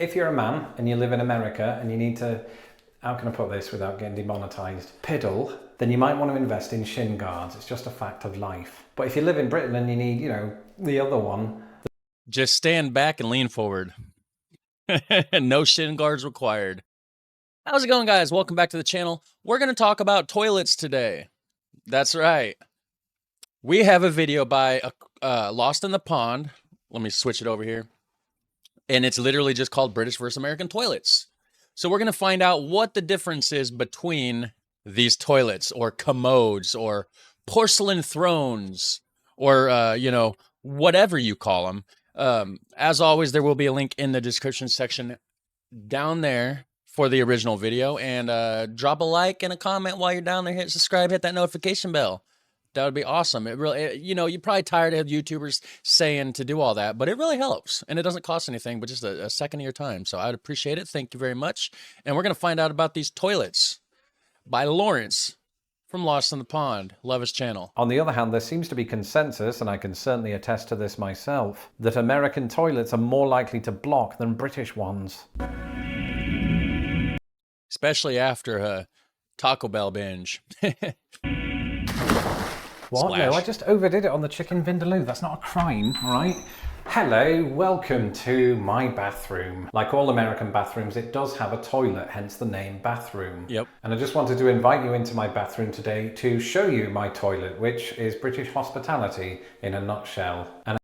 If you're a man and you live in America and you need to, how can I put this without getting demonetized, piddle, then you might want to invest in shin guards. It's just a fact of life. But if you live in Britain and you need, the other one. Just stand back and lean forward. No shin guards required. How's it going, guys? Welcome back to the channel. We're going to talk about toilets today. That's right. We have a video by Lost in the Pond. Let me switch it over here. And it's literally just called British versus American toilets. So we're going to find out what the difference is between these toilets or commodes or porcelain thrones or, whatever you call them. As always, there will be a link in the description section down there for the original video. And drop a like and a comment while you're down there. Hit subscribe, hit that notification bell. That would be awesome. It really, you're probably tired of YouTubers saying to do all that, but it really helps. And it doesn't cost anything, but just a second of your time. So I'd appreciate it. Thank you very much. And we're going to find out about these toilets by Lawrence from Lost in the Pond. Love his channel. On the other hand, there seems to be consensus, and I can certainly attest to this myself, that American toilets are more likely to block than British ones. Especially after a Taco Bell binge. What? Splash. No, I just overdid it on the chicken vindaloo. That's not a crime, all right? Hello, welcome to my bathroom. Like all American bathrooms, it does have a toilet, hence the name bathroom. Yep. And I just wanted to invite you into my bathroom today to show you my toilet, which is British hospitality in a nutshell. And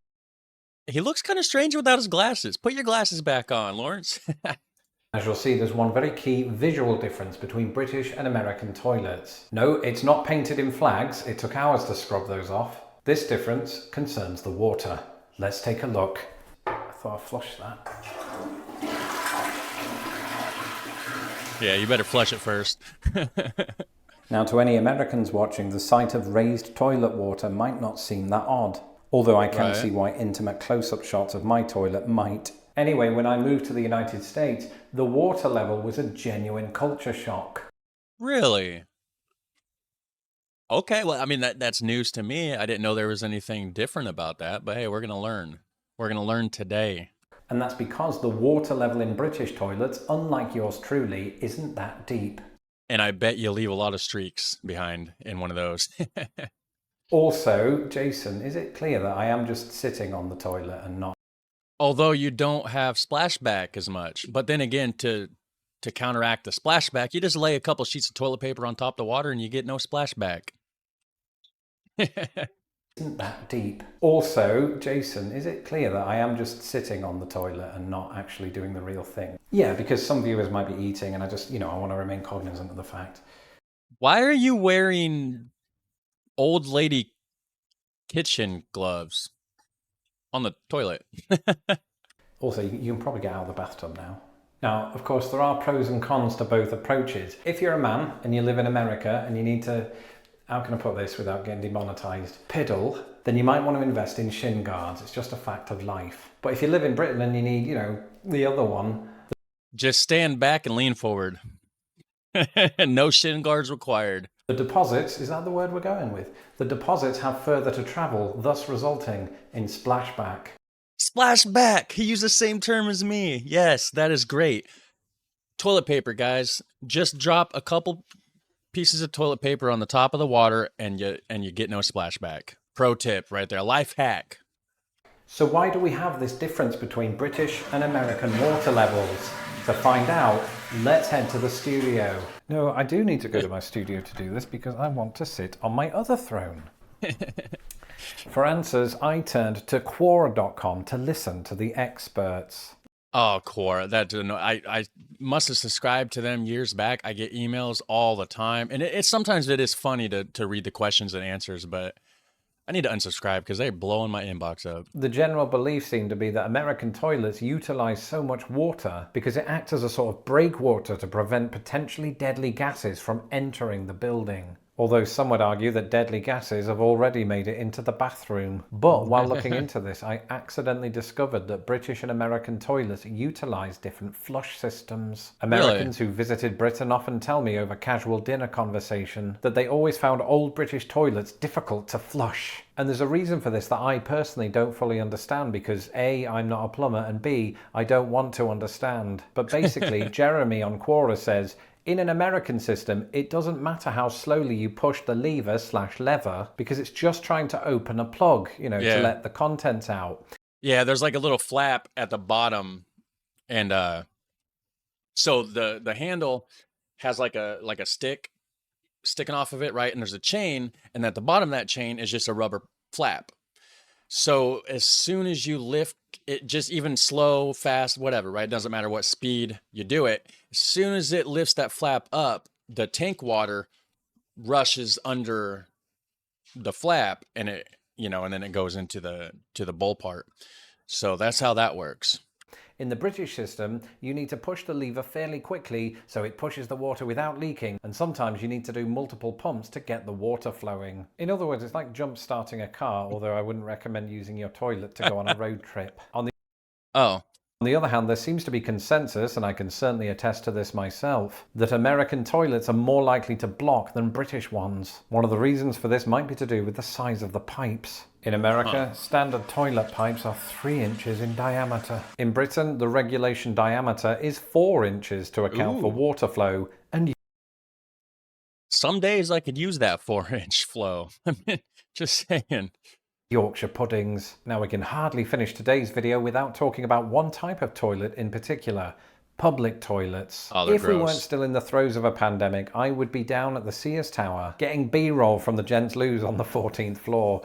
He looks kind of strange without his glasses. Put your glasses back on, Lawrence. as you'll see, there's one very key visual difference between British and American toilets. No, it's not painted in flags. It took hours to scrub those off. This difference concerns the water. Let's take a look. I thought I'd flush that. Yeah, you better flush it first. Now, to any Americans watching, the sight of raised toilet water might not seem that odd. Although I can see why intimate close-up shots of my toilet might. Anyway, when I moved to the United States, the water level was a genuine culture shock. Really? Okay, well, I mean, that's news to me. I didn't know there was anything different about that, but hey, we're going to learn. We're going to learn today. And that's because the water level in British toilets, unlike yours truly, isn't that deep. And I bet you leave a lot of streaks behind in one of those. Also, Jason, is it clear that I am just sitting on the toilet and not? Although you don't have splashback as much. But then again, to counteract the splashback, you just lay a couple sheets of toilet paper on top of the water and you get no splashback. Isn't that deep? Also, Jason, is it clear that I am just sitting on the toilet and not actually doing the real thing? Yeah, because some viewers might be eating and I just, I want to remain cognizant of the fact. Why are you wearing old lady kitchen gloves on the toilet? Also, you can probably get out of the bathtub now. Now, of course, there are pros and cons to both approaches. If you're a man and you live in America and you need to, how can I put this without getting demonetized, piddle, then you might want to invest in shin guards. It's just a fact of life. But if you live in Britain and you need, the other one. Just stand back and lean forward. No shin guards required. The deposits, is that the word we're going with? The deposits have further to travel, thus resulting in splashback. Splashback! He used the same term as me. Yes, that is great. Toilet paper, guys. Just drop a couple pieces of toilet paper on the top of the water and you get no splashback. Pro tip right there. Life hack. So why do we have this difference between British and American water levels? To find out, let's head to the studio. No, I do need to go to my studio to do this because I want to sit on my other throne. For answers, I turned to Quora.com to listen to the experts. Oh, Quora, I must have subscribed to them years back. I get emails all the time, and sometimes it is funny to read the questions and answers, but I need to unsubscribe because they're blowing my inbox up. The general belief seemed to be that American toilets utilize so much water because it acts as a sort of breakwater to prevent potentially deadly gases from entering the building. Although some would argue that deadly gases have already made it into the bathroom. But while looking into this, I accidentally discovered that British and American toilets utilise different flush systems. Americans who visited Britain often tell me over casual dinner conversation that they always found old British toilets difficult to flush. And there's a reason for this that I personally don't fully understand because A, I'm not a plumber, and B, I don't want to understand. But basically, Jeremy on Quora says, in an American system, it doesn't matter how slowly you push the lever because it's just trying to open a plug, to let the contents out. Yeah, there's like a little flap at the bottom, and so the handle has like a stick sticking off of it, right? And there's a chain, and at the bottom of that chain is just a rubber flap. So as soon as you lift it, just even slow, fast, whatever, right? It doesn't matter what speed you do it. As soon as it lifts that flap up, the tank water rushes under the flap, and it, and then it goes into the bowl part. So that's how that works. In the British system, you need to push the lever fairly quickly so it pushes the water without leaking, and sometimes you need to do multiple pumps to get the water flowing. In other words, it's like jump starting a car, although I wouldn't recommend using your toilet to go on a road trip. On the other hand, there seems to be consensus, and I can certainly attest to this myself, that American toilets are more likely to block than British ones. One of the reasons for this might be to do with the size of the pipes. In America, standard toilet pipes are 3 inches in diameter. In Britain, the regulation diameter is 4 inches to account for water flow, and some days I could use that 4-inch flow. I mean, just saying. Yorkshire puddings. Now, we can hardly finish today's video without talking about one type of toilet in particular. Public toilets. If we weren't still in the throes of a pandemic, I would be down at the Sears Tower getting B-roll from the gents' loos on the 14th floor.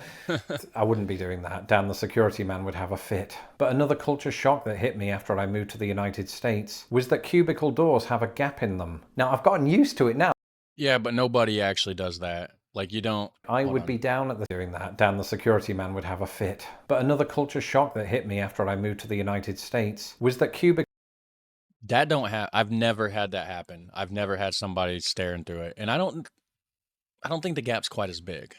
I wouldn't be doing that. Dan the security man would have a fit. But another culture shock that hit me after I moved to the United States was that cubicle doors have a gap in them. Now, I've gotten used to it now. Yeah, but nobody actually does that. Like, you don't... I would be down at doing that. Dan the security man would have a fit. But another culture shock that hit me after I moved to the United States was that I've never had that happen. I've never had somebody staring through it. And I don't think the gap's quite as big.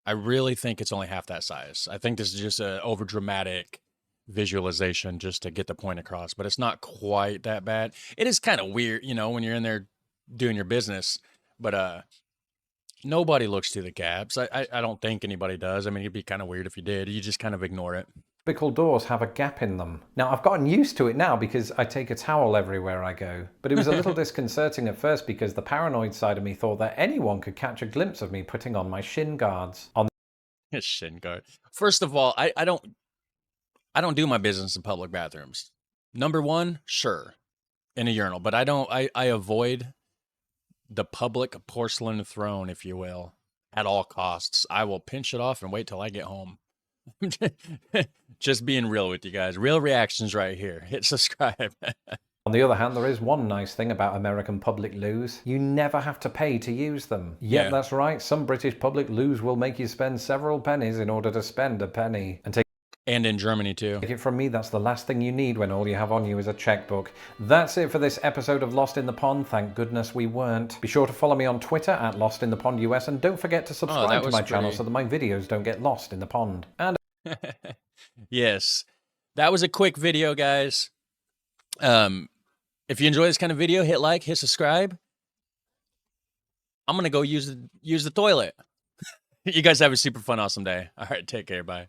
I really think it's only half that size. I think this is just a over dramatic visualization just to get the point across, but it's not quite that bad. It is kind of weird, when you're in there doing your business, but nobody looks through the gaps. I don't think anybody does. I mean, it'd be kind of weird if you did. You just kind of ignore it. Cubicle doors have a gap in them. Now, I've gotten used to it now because I take a towel everywhere I go. But it was a little disconcerting at first because the paranoid side of me thought that anyone could catch a glimpse of me putting on my shin guards. Shin guard. First of all, I don't do my business in public bathrooms. Number one, sure, in a urinal, but I avoid the public porcelain throne, if you will, at all costs. I will pinch it off and wait till I get home. Just being real with you guys. Real reactions right here. Hit subscribe. On the other hand, there is one nice thing about American public loos. You never have to pay to use them. Yet, that's right, some British public loos will make you spend several pennies in order to spend a penny. And in Germany too. Take it from me, that's the last thing you need when all you have on you is a checkbook. That's it for this episode of Lost in the Pond. Thank goodness we weren't. Be sure to follow me on Twitter at LostInThePondUS, and don't forget to subscribe to my channel so that my videos don't get lost in the pond. And yes, that was a quick video, guys. If you enjoy this kind of video, hit like, hit subscribe. I'm gonna go use the toilet. You guys have a super fun, awesome day. All right, take care. Bye.